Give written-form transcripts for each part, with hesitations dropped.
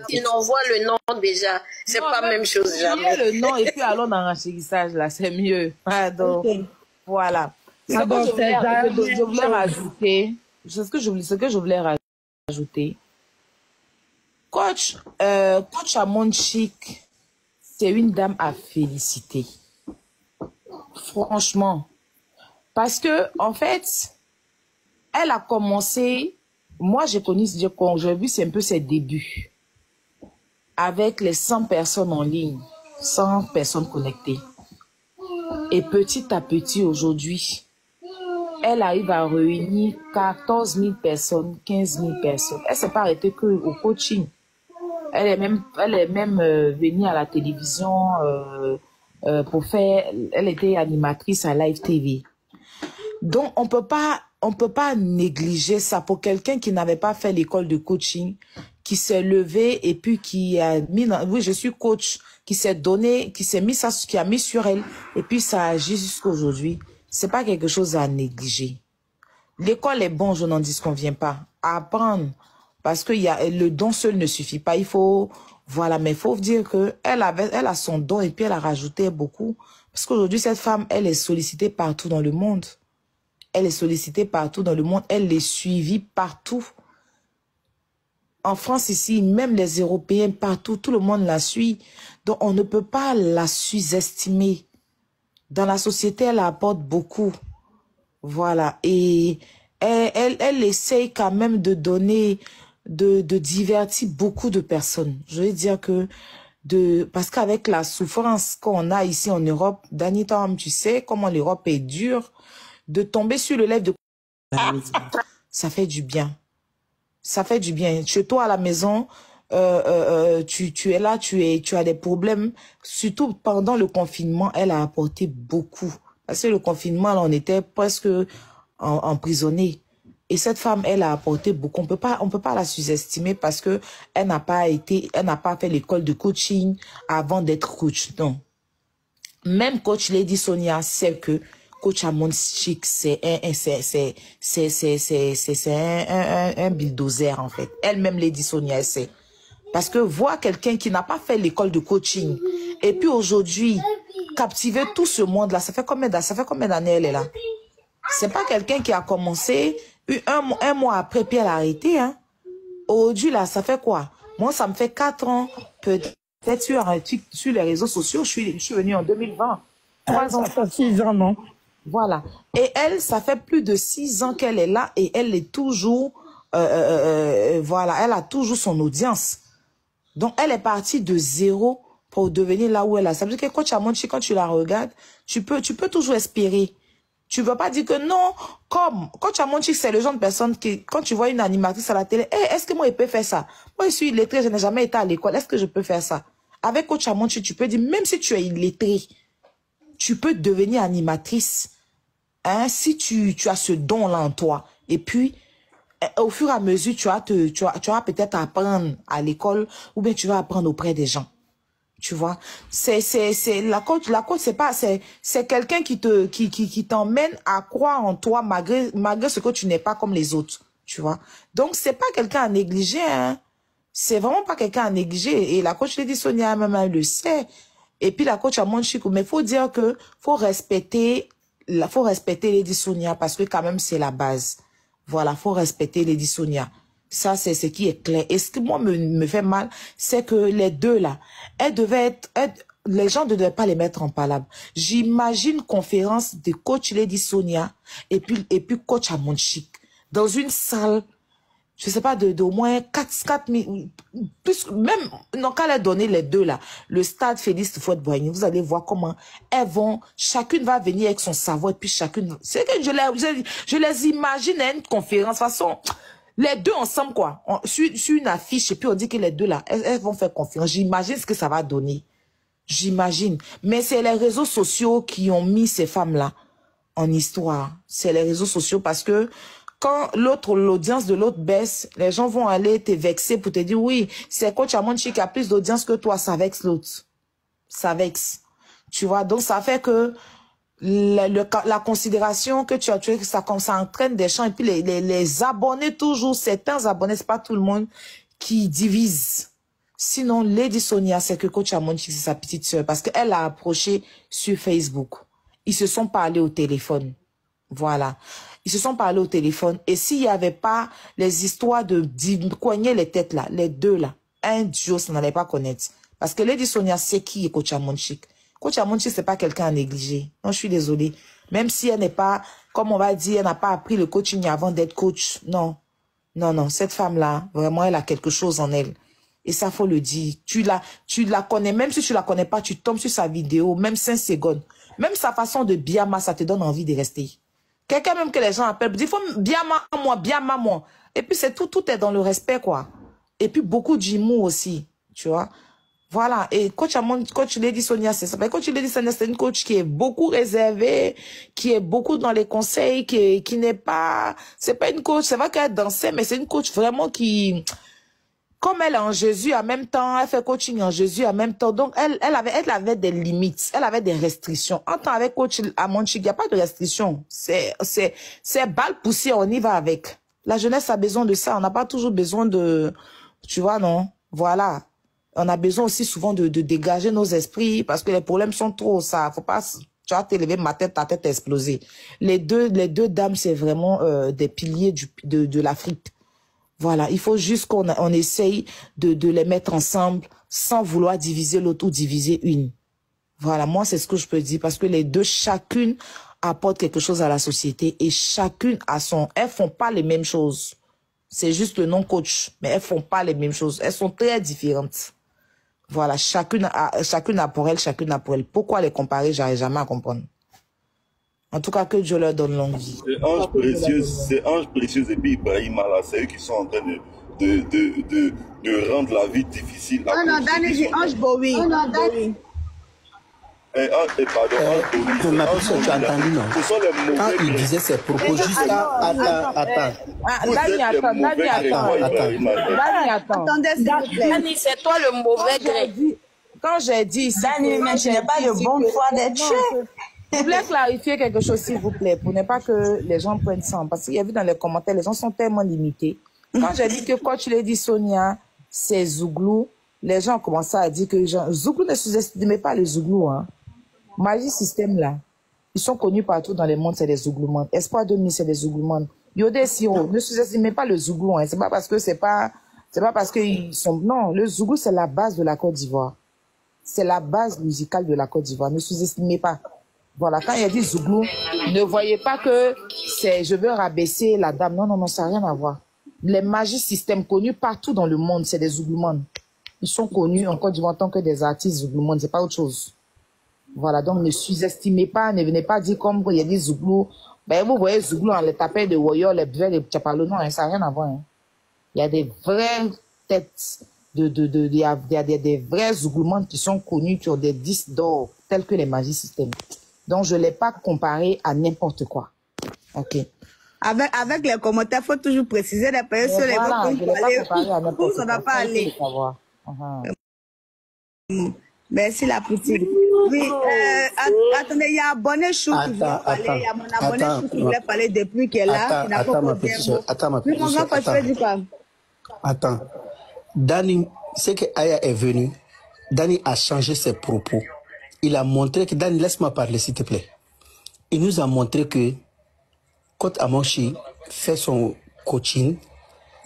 Ils envoient le nom déjà. C'est pas la même chose, jamais. Le nom et puis allons dans l'enregistrage, là, c'est mieux. Pardon. Okay. Voilà. Ce que je voulais rajouter, ce que je voulais rajouter, coach Amon Chic, c'est une dame à féliciter. Franchement. Parce que, en fait, elle a commencé, moi j'ai vu c'est un peu ses débuts. Avec les 100 personnes en ligne, 100 personnes connectées. Et petit à petit, aujourd'hui, elle arrive à réunir 14 000 personnes, 15 000 personnes. Elle ne s'est pas arrêtée qu'au coaching. Elle est même venue à la télévision pour faire... Elle était animatrice à Live TV. Donc, on peut pas négliger ça pour quelqu'un qui n'avait pas fait l'école de coaching, qui s'est levé et puis qui a mis, oui, je suis coach, qui s'est donné, qui s'est mis ça, qui a mis sur elle et puis ça agit jusqu'à aujourd'hui. C'est pas quelque chose à négliger. L'école est bon, je n'en disconviens pas. À apprendre, parce que le don seul ne suffit pas. Il faut, voilà, mais il faut dire que elle a son don et puis elle a rajouté beaucoup. Parce qu'aujourd'hui, cette femme, elle est sollicitée partout dans le monde. Elle est sollicitée partout dans le monde. Elle est suivie partout. En France, ici, même les Européens, partout, tout le monde la suit. Donc, on ne peut pas la sous-estimer. Dans la société, elle apporte beaucoup. Voilà. Et elle essaye quand même de donner, de divertir beaucoup de personnes. Je veux dire que, parce qu'avec la souffrance qu'on a ici en Europe, Dani Tom, tu sais comment l'Europe est dure, de tomber sur le lèvre de... Ça fait du bien. Ça fait du bien. Chez toi à la maison, tu es là, tu as des problèmes. Surtout pendant le confinement, elle a apporté beaucoup. Parce que le confinement, là, on était presque emprisonnés. Et cette femme, elle a apporté beaucoup. On peut pas la sous-estimer parce que elle n'a pas fait l'école de coaching avant d'être coach. Non. Même coach Lady Sonia sait que coach Amon Chic, c'est un bulldozer, en fait. Elle-même, Lady Sonia, elle sait. Parce que voir quelqu'un qui n'a pas fait l'école de coaching, et puis aujourd'hui, captiver tout ce monde-là, ça fait combien d'années elle est là? C'est pas quelqu'un qui a commencé, un mois après, puis elle a arrêté, hein. Aujourd'hui, là, ça fait quoi? Moi, ça me fait 4 ans, peut-être sur les réseaux sociaux, je suis venue en 2020. 3 ans. Ça fait 6 ans, non? Voilà. Et elle, ça fait plus de 6 ans qu'elle est là et elle est toujours, voilà, elle a toujours son audience. Donc, elle est partie de zéro pour devenir là où elle a. Ça veut dire que Coach Amon Chic, quand tu la regardes, tu peux toujours espérer. Tu ne veux pas dire que non, comme Coach Amon Chic, c'est le genre de personne qui, quand tu vois une animatrice à la télé, hey, est-ce que moi, je peux faire ça? Moi, je suis illettrée, je n'ai jamais été à l'école, est-ce que je peux faire ça? Avec Coach Amon Chic, tu peux dire, même si tu es illettré, tu peux devenir animatrice. Hein, si tu as ce don-là en toi, et puis, au fur et à mesure, tu vas peut-être apprendre à l'école, ou bien tu vas apprendre auprès des gens. Tu vois, la coach, c'est quelqu'un qui t'emmène à croire en toi, malgré ce que tu n'es pas comme les autres. Tu vois. Donc, c'est pas quelqu'un à négliger, hein. C'est vraiment pas quelqu'un à négliger. Et la coach Lady Sonia, même, elle le sait. Et puis, la coach Amon Chic, mais faut dire que, faut respecter Lady Sonia parce que quand même c'est la base. Voilà, faut respecter Lady Sonia. Ça, c'est ce qui est clair. Et ce qui, moi, me fait mal, c'est que les deux, là, les gens ne devaient pas les mettre en palabre. J'imagine conférence de coach Lady Sonia et puis coach Amon Chic dans une salle, je sais pas, d'au moins 4 000, plus, même, non, qu'à les donner les deux, là, le stade Félix Houphouët-Boigny, vous allez voir comment elles vont, chacune va venir avec son savoir, et puis chacune, c'est que je les imagine à une conférence, de toute façon, les deux ensemble, quoi, sur une affiche, et puis on dit que les deux, là, elles vont faire conférence. J'imagine ce que ça va donner. J'imagine. Mais c'est les réseaux sociaux qui ont mis ces femmes-là en histoire. C'est les réseaux sociaux parce que, quand l'audience de l'autre baisse, les gens vont aller te vexer pour te dire, oui, c'est Coach Amon Chic qui a plus d'audience que toi, ça vexe l'autre. Ça vexe. Tu vois, donc ça fait que la considération que tu as, ça entraîne des gens, et puis les abonnés toujours, certains abonnés, c'est pas tout le monde qui divise. Sinon, Lady Sonia, c'est que coach Amonchik, c'est sa petite sœur, parce qu'elle l'a approché sur Facebook. Ils se sont parlé au téléphone. Voilà. Ils se sont parlé au téléphone. Et s'il n'y avait pas les histoires de coigner les têtes là, les deux là, un duo, ça n'allait pas connaître. Parce que Lady Sonia sait qui est coach Amonchik. Coach Amonchik, c'est pas quelqu'un à négliger. Non, je suis désolée. Même si elle n'est pas, comme on va dire, elle n'a pas appris le coaching avant d'être coach. Non. Non, non. Cette femme-là, vraiment, elle a quelque chose en elle. Et ça, faut le dire. Tu la connais, même si tu la connais pas, tu tombes sur sa vidéo, même 5 secondes. Même sa façon de biama, ça te donne envie de rester. Quelqu'un même que les gens appellent, il faut biama moi. Et puis c'est tout est dans le respect, quoi. Et puis beaucoup d'humour aussi, tu vois. Voilà. Et coach Lady Sonia, c'est ça. Coach Lady Sonia, c'est une coach qui est beaucoup réservée, qui est beaucoup dans les conseils, qui n'est pas, c'est pas une coach, c'est vrai qu'elle dansait, mais c'est une coach vraiment qui, comme elle est en Jésus en même temps, elle fait coaching en Jésus en même temps. Donc, elle avait des limites, elle avait des restrictions. En temps avec coach Amonchik, il n'y a pas de restrictions. C'est balle poussée, on y va avec. La jeunesse a besoin de ça. On n'a pas toujours besoin de, tu vois, non? Voilà. On a besoin aussi souvent de dégager nos esprits parce que les problèmes sont trop, ça. Faut pas, tu vas t'élever ma tête, ta tête a explosé. Les deux dames, c'est vraiment, des piliers de l'Afrique. Voilà, il faut juste qu'on essaye de les mettre ensemble sans vouloir diviser l'autre ou diviser une. Voilà, moi, c'est ce que je peux dire parce que les deux, chacune apporte quelque chose à la société et chacune a son... Elles font pas les mêmes choses. C'est juste le nom coach, mais elles font pas les mêmes choses. Elles sont très différentes. Voilà, chacune a pour elle, chacune a pour elle. Pourquoi les comparer, j'arrive jamais à comprendre. En tout cas, que Dieu leur donne longue vie. C'est Ange Précieuse et puis Ibrahima, là, c'est eux qui sont en train de rendre la vie difficile. Oh non, Dani dit Ange Bowie. Oh non, Dani. Pardon, tu as entendu, non? Quand il disait ses propos, juste là, attends. Dani, c'est toi le mauvais gré. Quand j'ai dit... Dani, mais je n'ai pas de bonne foi d'être chef. Je voulais clarifier quelque chose, s'il vous plaît, pour ne pas que les gens prennent ça. Parce qu'il y a vu dans les commentaires, les gens sont tellement limités. Quand j'ai dit que coach Lady Sonia, c'est Zouglou, les gens ont commencé à dire que Zouglou ne sous-estimez pas le Zouglou. Hein. Magie Système, là, ils sont connus partout dans le monde, c'est des Zouglouman. Espoir 2000, c'est des Zouglouman. Yodé Siro, ne sous-estimez pas le Zouglou. Hein. C'est pas parce que c'est pas parce qu'ils sont... Non, le Zouglou, c'est la base de la Côte d'Ivoire. C'est la base musicale de la Côte d'Ivoire. Ne sous-estimez pas. Voilà, quand il a dit Zouglou, ne voyez pas que c'est je veux rabaisser la dame. Non, non, non, ça n'a rien à voir. Les magies systèmes connus partout dans le monde, c'est des Zougloumans. Ils sont connus en Côte d'Ivoire en tant que des artistes Zougloumans, c'est pas autre chose. Voilà, donc ne sous-estimez pas, ne venez pas dire comme il y a des Zouglou. Ben, vous voyez Zouglou en les tapés de Woyo, les Bvel, les Tchapalo, non, hein, ça n'a rien à voir. Hein. Il y a des vraies têtes, il y a des vrais Zougloumans qui sont connus qui ont des disques d'or, tels que les magies systèmes. Donc, je ne l'ai pas comparé à n'importe quoi. OK. Avec les commentaires, il faut toujours préciser les personnes sur les voilà, je ne l'ai pas comparé à n'importe quoi. Ça ne va pas aller. Merci, la petite. Oui, attendez, il y a Abonné Chou qui voulait parler. Il y a mon abonné Chou qui voulait parler depuis qu'elle est là. Attends, ma petite soeur. Attends. Dani, c'est que Aya est venu. Dani a changé ses propos. Il a montré que... Dani, laisse-moi parler, s'il te plaît. Il nous a montré que quand Amonchik fait son coaching,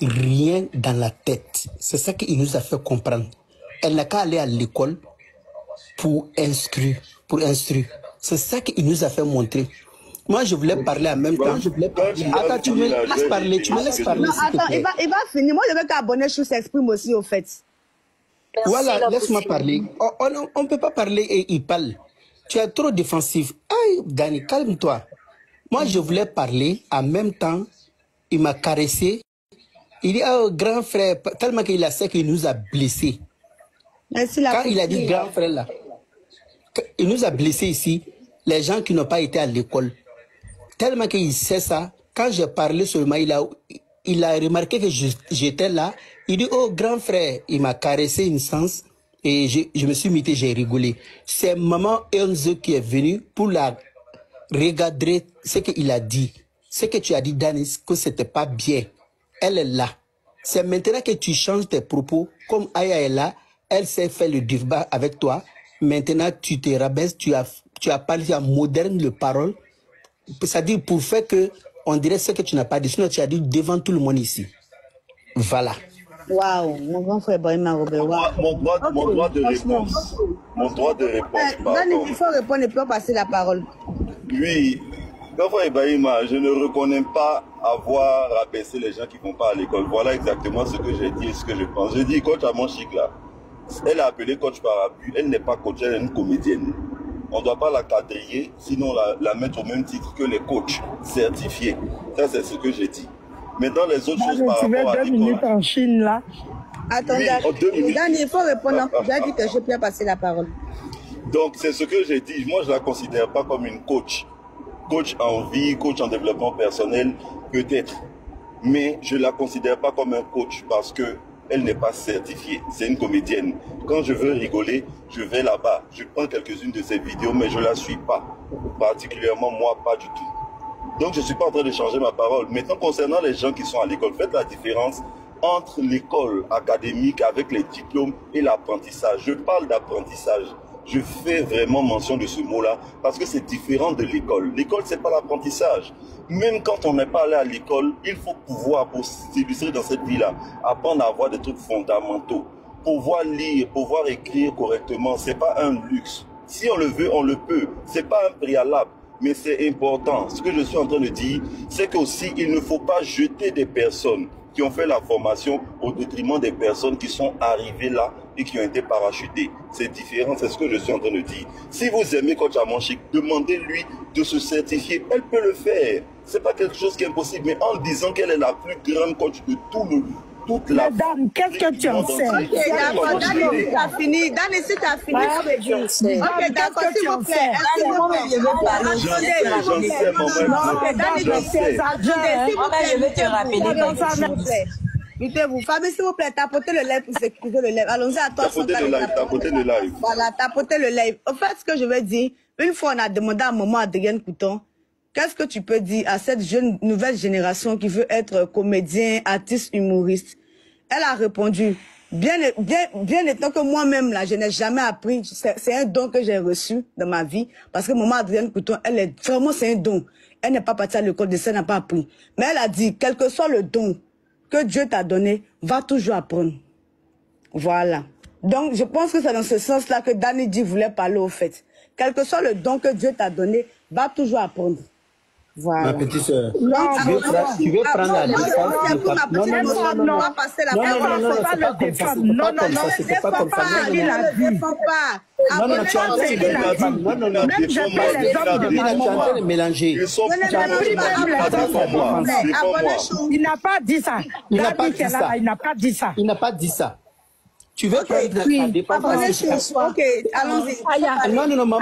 rien dans la tête. C'est ça qu'il nous a fait comprendre. Elle n'a qu'à aller à l'école pour instruire. C'est ça qu'il nous a fait montrer. Moi, je voulais parler en même temps. Attends, tu me laisses parler. Non, attends, il va finir. Moi, je veux qu'Abonné Chou s'exprime aussi, au fait. Merci, voilà, laisse-moi parler. On ne peut pas parler et il parle. Tu es trop défensif. Aïe, Dani, calme-toi. Moi, je voulais parler. En même temps, il m'a caressé. Il dit, oh, grand frère, tellement qu'il a sait qu'il nous a blessés. Quand il a dit grand frère là, il nous a blessés ici, les gens qui n'ont pas été à l'école. Tellement qu'il sait ça, quand j'ai parlé seulement, il a remarqué que j'étais là. Il dit, oh, grand frère, il m'a caressé une sens et je me suis muté, j'ai rigolé. C'est maman Enzo qui est venue pour la regarder ce qu'il a dit. Ce que tu as dit, Danis, que c'était pas bien. Elle est là. C'est maintenant que tu changes tes propos. Comme Aya est là, elle sait faire le débat avec toi. Maintenant, tu te rabaisses, tu as parlé, tu as moderne le parole. C'est-à-dire pour faire que on dirait ce que tu n'as pas dit. Sinon, tu as dit devant tout le monde ici. Voilà. Waouh, mon grand frère Brahima Robert. Mon droit de réponse. Mon droit de réponse. Dani, il faut répondre et puis passer la parole. Oui. Grand frère Ibrahima, je ne reconnais pas avoir rabaissé les gens qui ne vont pas à l'école. Voilà exactement ce que j'ai dit et ce que je pense. Je dis, coach Amon Chic là, elle a appelé coach par abus, elle n'est pas coach, elle est une comédienne. On ne doit pas la quadriller, sinon la mettre au même titre que les coachs certifiés. Ça, c'est ce que j'ai dit. Mais dans les autres choses par rapport à l'école... 2 minutes en Chine là. Attendez, oui, Dani, il faut répondre. J'ai dit que je peux passer la parole. Donc, c'est ce que j'ai dit. Moi, je ne la considère pas comme une coach. Coach en vie, coach en développement personnel, peut-être. Mais je ne la considère pas comme un coach parce qu'elle n'est pas certifiée. C'est une comédienne. Quand je veux rigoler, je vais là-bas. Je prends quelques-unes de ses vidéos, mais je ne la suis pas. Particulièrement moi, pas du tout. Donc, je ne suis pas en train de changer ma parole. Maintenant, concernant les gens qui sont à l'école, faites la différence entre l'école académique avec les diplômes et l'apprentissage. Je parle d'apprentissage. Je fais vraiment mention de ce mot-là parce que c'est différent de l'école. L'école, c'est pas l'apprentissage. Même quand on n'est pas allé à l'école, il faut pouvoir, pour s'illustrer dans cette vie-là, apprendre à avoir des trucs fondamentaux. Pouvoir lire, pouvoir écrire correctement, c'est pas un luxe. Si on le veut, on le peut. C'est pas un préalable, mais c'est important. Ce que je suis en train de dire, c'est qu'aussi, il ne faut pas jeter des personnes qui ont fait la formation au détriment des personnes qui sont arrivées là et qui ont été parachutées. C'est différent, c'est ce que je suis en train de dire. Si vous aimez coach Amon Chic, demandez-lui de se certifier. Elle peut le faire. C'est pas quelque chose qui est impossible, mais en disant qu'elle est la plus grande coach de toute la... Madame, qu'est-ce que tu en sais? Ok, d'accord, Dani, tu as fini. Dani, si tu as fini, ok, d'accord, s'il vous plaît. Je vais te rappeler quelque chose. Mettez-vous. Fabi, s'il vous plaît, tapotez le live pour sécuriser le live. Allons-y à toi. Tapotez le live. Voilà, tapotez le live. En fait, ce que je veux dire, une fois on a demandé à maman Adrienne Couton, qu'est-ce que tu peux dire à cette jeune nouvelle génération qui veut être comédien, artiste, humoriste? Elle a répondu, bien étant que moi-même, là, je n'ai jamais appris, c'est un don que j'ai reçu dans ma vie, parce que maman Adrienne Couton, elle est vraiment, c'est un don. Elle n'est pas partie à l'école de ça, elle n'a pas appris. Mais elle a dit, quel que soit le don que Dieu t'a donné, va toujours apprendre. Voilà. Donc, je pense que c'est dans ce sens-là que Dani dit voulait parler au fait. Quel que soit le don que Dieu t'a donné, va toujours apprendre. Voilà. Ma petite soeur, tu veux prendre la défense de ta... Non, c'est pas comme ça. Non, tu es en train de mélanger. Il n'a pas dit ça. Il n'a pas dit ça. Il n'a pas dit ça. Il n'a pas dit ça. Tu veux prendre la défense? Ok, allons-y. Non, maman,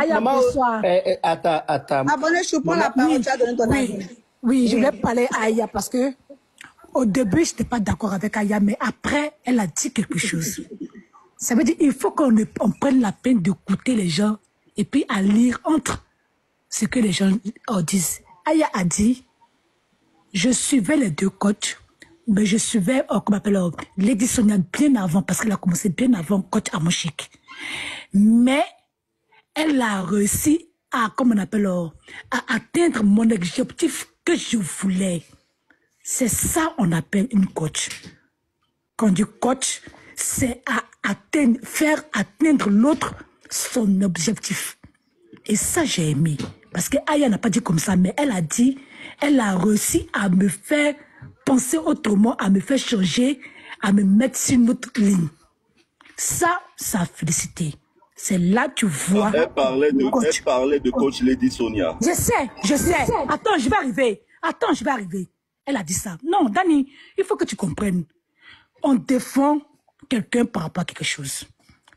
attends. Abonnez-vous pour la parole, tu as donné ton avis. Oui, je voulais parler à Aya parce que au début, je n'étais pas d'accord avec Aya, mais après, elle a dit quelque chose. Ça veut dire qu'il faut qu'on prenne la peine d'écouter les gens et puis à lire entre ce que les gens disent. Aya a dit, je suivais les deux coachs, mais je suivais, comment on appelle, Lady Sonia bien avant, parce qu'elle a commencé bien avant coach Amon Chic. Mais elle a réussi à, comment on appelle, à atteindre mon objectif que je voulais. C'est ça on appelle une coach. Quand on dit coach, c'est à atteindre, faire atteindre l'autre son objectif. Et ça, j'ai aimé. Parce que Aya n'a pas dit comme ça, mais elle a dit, elle a réussi à me faire penser autrement, à me faire changer, à me mettre sur une autre ligne. Ça a félicité. C'est là que tu vois. Elle parlait de coach Lady Sonia. Je sais. Attends, je vais arriver. Elle a dit ça. Non, Dani, il faut que tu comprennes. On défend quelqu'un par rapport à quelque chose.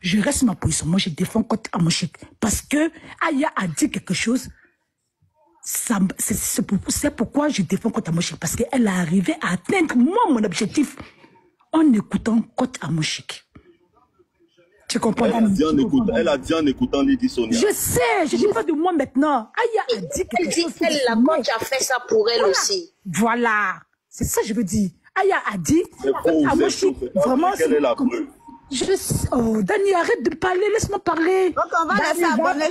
Je reste ma position. Moi, je défends coach Amon Chic. Parce que Aya a dit quelque chose. C'est pourquoi je défends coach Amon Chic. Parce qu'elle est arrivée à atteindre moi mon objectif en écoutant coach Amon Chic. Tu comprends? Elle a dit en écoutant Lady Sonia. Je sais, je ne dis pas de moi maintenant. Aya a dit quelque chose. Elle, la coach, a fait ça pour elle aussi. Voilà. C'est ça que je veux dire. Aya a dit, moi, je suis vraiment, quelle est la preuve? Oh, Dani, arrête de parler, laisse-moi parler. Donc, on va laisser abonner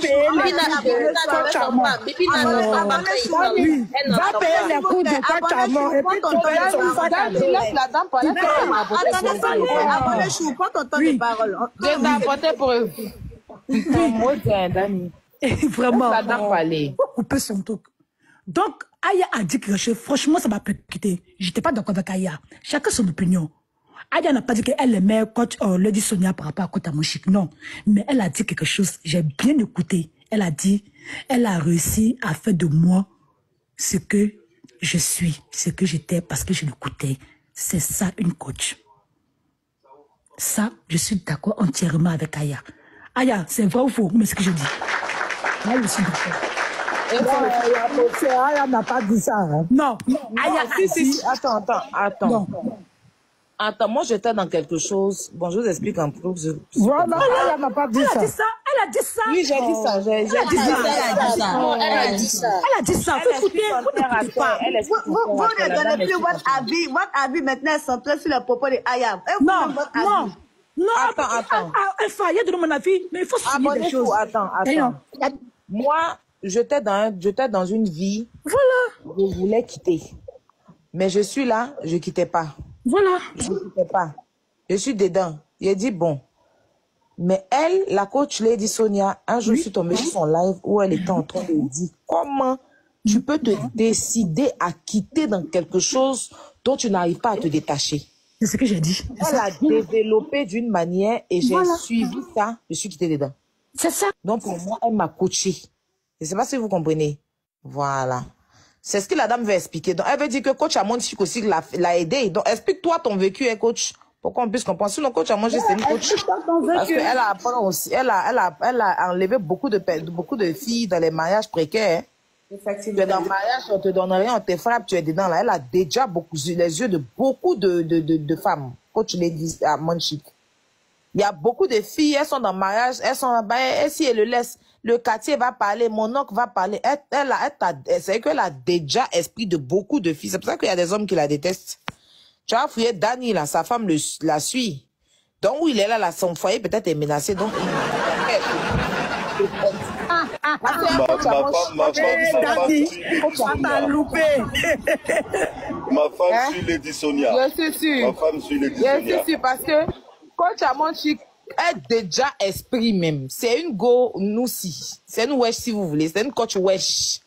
Va payer les coûts de Coach Amon. Et puis, tu payes son sac à dos. Laisse la dame parler. Abonné chou, prends ton temps de parole. Je vais apporter pour eux. Moi, Dani. Vraiment. La dame parler. Faut couper son truc. Donc, Aya a dit quelque chose. Franchement, ça m'a percuté. Je n'étais pas d'accord avec Aya. Chacun son opinion. Aya n'a pas dit qu'elle aimait Coach Lady Sonia par rapport à Coach Amonchik. Non. Mais elle a dit quelque chose. J'ai bien écouté. Elle a dit, elle a réussi à faire de moi ce que je suis, ce que j'étais parce que je l'écoutais. C'est ça une coach. Ça, je suis d'accord entièrement avec Aya. Aya, c'est vrai ou faux? Mais ce que je dis. Moi, je suis d'accord. Aya n'a pas dit ça. Hein. Non. Aya a dit... Attends. Non. Attends, moi j'étais dans quelque chose. Bon, je vous explique un peu. Voilà, elle n'a pas dit ça. Elle a dit ça. Oui, j'ai dit ça. J'ai dit ça. Elle a dit ça. Elle a dit ça. Vous n'écoutez pas. Vous ne donnez plus votre avis. Votre avis maintenant est centré sur le propos de Aya. Non. Attends. Il y a de mon avis, mais il faut souligner des choses. Attends. Moi, j'étais dans une vie. Voilà. Je voulais quitter. Mais je suis là, je ne quittais pas. Voilà. Je ne quittais pas. Je suis dedans. J'ai dit bon. Mais elle, la coach Lady Sonia, un jour, je suis tombée sur son live où elle était en train de dire comment tu peux te décider à quitter dans quelque chose dont tu n'arrives pas à te détacher. C'est ce que j'ai dit. Elle a développé d'une manière et j'ai suivi ça. Je suis quittée dedans. C'est ça. Donc pour moi, elle m'a coachée. Je ne sais pas si vous comprenez. Voilà. C'est ce que la dame veut expliquer. Donc elle veut dire que coach Amonchik aussi l'a aidé. Donc explique-toi ton vécu, hein, coach. Pour qu'on puisse comprendre. Sinon, coach Amonchik, c'est une coach. Parce qu'elle apprend aussi. Elle a enlevé beaucoup de filles dans les mariages précaires. Hein. Tu es dans le mariage, on te donne rien, on te frappe, tu es dedans là. Elle a déjà les yeux de beaucoup de femmes. Coach Lady Amonchik. Il y a beaucoup de filles, elles sont dans le mariage, elles sont là-bas, si elle le laisse, le quartier va parler, mon oncle va parler. C'est qu'elle a déjà esprit de beaucoup de filles. C'est pour ça qu'il y a des hommes qui la détestent. Tu vois, fouiller Dani, là, sa femme la suit. Donc, où il est là, son foyer peut-être est menacé. Donc, Ma femme suit Lady Sonia. Je suis sûr. Ma femme suit Lady Sonia. Je suis sûr parce que coach Amonchik est déjà esprit même. C'est une go noussi. C'est une wesh si vous voulez. C'est une coach wesh.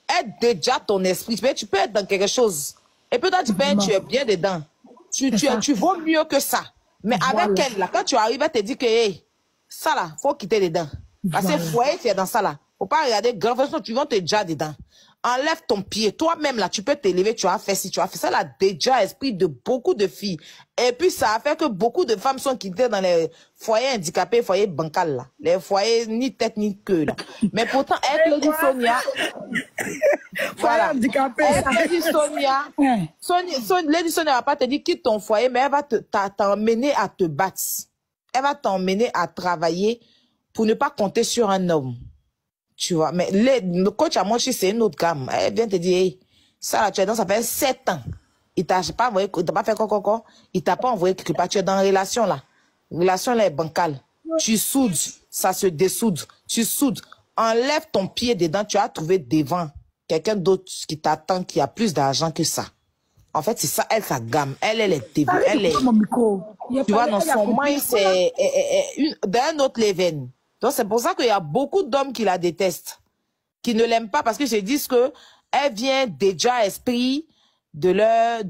Est déjà ton esprit. Mais tu peux être dans quelque chose. Et puis toi, tu es bien dedans. Tu vaux mieux que ça. Mais avec elle, là, quand tu arrives, elle te dit que hey, ça là, faut quitter dedans. Parce que foyer, tu es dans ça là. Faut pas regarder grand façon, tu vas te déjà dedans. Enlève ton pied. Toi-même, là, tu peux t'élever, tu as fait si tu as fait ça, là, déjà, esprit de beaucoup de filles. Et puis, ça a fait que beaucoup de femmes sont quittées dans les foyers handicapés, foyers bancals, là. Les foyers ni tête ni queue, là. Mais pourtant, avec Lady Sonia, voilà. Avec Lady Sonia, Lady Sonia va pas te dire quitte ton foyer, mais elle va t'emmener à te battre. Elle va t'emmener à travailler pour ne pas compter sur un homme. Tu vois, mais le coach Amonchik, c'est une autre gamme. Elle vient te dire, hey, ça là, tu es dans, ça fait 7 ans. Il t'a pas envoyé, il t'a pas fait quoi, il t'a pas envoyé quelque part. Tu es dans une relation là. La relation là est bancale. Tu soudes, ça se dessoude. Tu soudes. Enlève ton pied dedans, tu as trouvé devant quelqu'un d'autre qui t'attend, qui a plus d'argent que ça. En fait, c'est ça, elle, sa gamme. Elle est développée. Elle est, tu vois, dans son mind, c'est d'un autre level. Donc, c'est pour ça qu'il y a beaucoup d'hommes qui la détestent, qui ne l'aiment pas parce que se disent que elle vient déjà esprit de leur